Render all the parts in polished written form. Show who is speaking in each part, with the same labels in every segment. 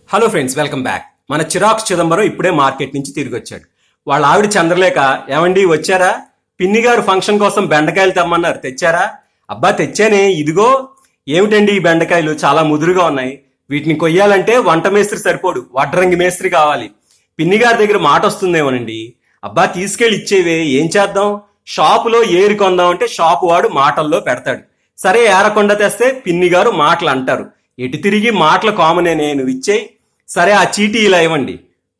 Speaker 1: Hello friends, welcome back. మన చిరాక్స్ చిదంబరం ఇప్పుడే market నుంచి తిరిగి వచ్చాడు. వాళ్ళ ఆవిడ చంద్రలేఖ, ఏమండి వచ్చారా? పిన్ని గారు ఫంక్షన్ కోసం బెండకాయలు తెమ్మన్నారు, తెచ్చారా? అబ్బా తెచ్చానే, ఇదిగో. ఏమిటండి ఈ బెండకాయలు చాలా ముదురుగా ఉన్నాయి, వీటిని కొయ్యాలంటే వంట మేస్త్రి సరిపోడు, వడ్రంగి మేస్త్రి కావాలి. పిన్ని గారి దగ్గర మాట వస్తుందేమోనండి. అబ్బా తీసుకెళ్ళి ఇచ్చేవే, ఏం చేద్దాం? షాపులో ఏరి కొందాం అంటే షాపు వాడు మాటల్లో పెడతాడు. సరే ఏరకొండ తెస్తే పిన్ని గారు మాటలు అంటారు. ఎటు తిరిగి మాటల కామనే, నేను ఇచ్చేయి. సరే ఆ చీటీ ఇలా ఇవ్వండి.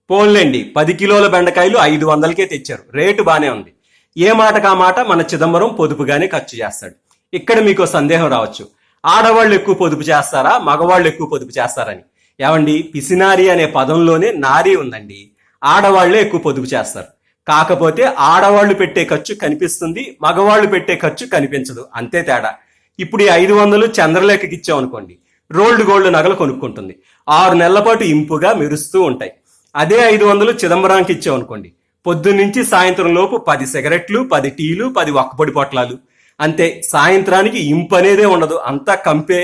Speaker 1: పోన్లేండి, 10 కిలోల బెండకాయలు 500కే తెచ్చారు, రేటు బానే ఉంది. ఏ మాటకా మాట మన చిదంబరం పొదుపుగానే ఖర్చు చేస్తాడు. ఇక్కడ మీకు సందేహం రావచ్చు, ఆడవాళ్ళు ఎక్కువ పొదుపు చేస్తారా, మగవాళ్ళు ఎక్కువ పొదుపు చేస్తారని. ఏమండి, పిసినారి అనే పదంలోనే నారీ ఉందండి. ఆడవాళ్లే ఎక్కువ పొదుపు చేస్తారు. కాకపోతే ఆడవాళ్లు పెట్టే ఖర్చు కనిపిస్తుంది, మగవాళ్లు పెట్టే ఖర్చు కనిపించదు, అంతే తేడా. ఇప్పుడు ఈ 500 చంద్రలేఖకి ఇచ్చామనుకోండి, రోల్డ్ గోల్డ్ నగలు కొనుక్కుంటుంది. 6 నెలల పాటు ఇంపుగా మెరుస్తూ ఉంటాయి. అదే 500 చిదంబరానికి ఇచ్చామనుకోండి, పొద్దున్నుంచి సాయంత్రం లోపు 10 సిగరెట్లు, 10 టీలు, 10 ఒక్కపొడి పొట్లాలు, అంతే. సాయంత్రానికి ఇంపు అనేదే ఉండదు, అంతా కంపే.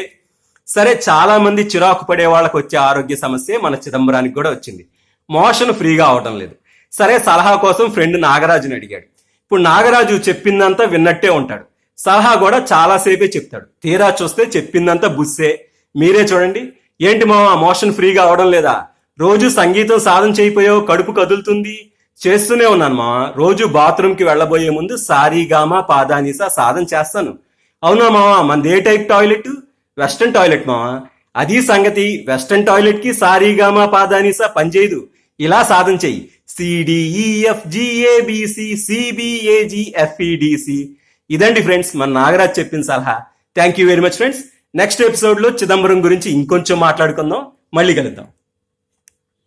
Speaker 1: సరే, చాలా మంది చిరాకు పడే వాళ్ళకు వచ్చే ఆరోగ్య సమస్య మన చిదంబరానికి కూడా వచ్చింది. మోషన్ ఫ్రీగా అవడం లేదు. సరే, సలహా కోసం ఫ్రెండ్ నాగరాజుని అడిగాడు. ఇప్పుడు నాగరాజు చెప్పిందంతా విన్నట్టే ఉంటాడు, సలహా కూడా చాలాసేపే చెప్తాడు. తీరా చూస్తే చెప్పిందంతా బుస్సే. మీరే చూడండి. ఏంటి మావా, మోషన్ ఫ్రీగా అవడం లేదా? రోజు సంగీతం సాధన చేయిపోయావు, కడుపు కదులుతుంది. చేస్తూనే ఉన్నాను మావా. రోజు బాత్రూమ్కి వెళ్ళబోయే ముందు సారీగామా పాదానీసా సాధన చేస్తాను. అవునా మావా? మనది ఏ టైప్ టాయిలెట్? వెస్టర్న్ టాయిలెట్ మావా. అది సంగతి. వెస్టర్న్ టాయిలెట్ కి సారీగామా పాదానీసా పనిచేయదు. ఇలా సాధన చెయ్యి. CDEFGABC CBAGFEDC. ఇదండి ఫ్రెండ్స్ మన నాగరాజ్ చెప్పిన సలహా. Thank you very much friends. Next episode లో చిదంబరం గురించి ఇంకొంచెం మాట్లాడుకుందాం. మళ్ళీ కలుద్దాం.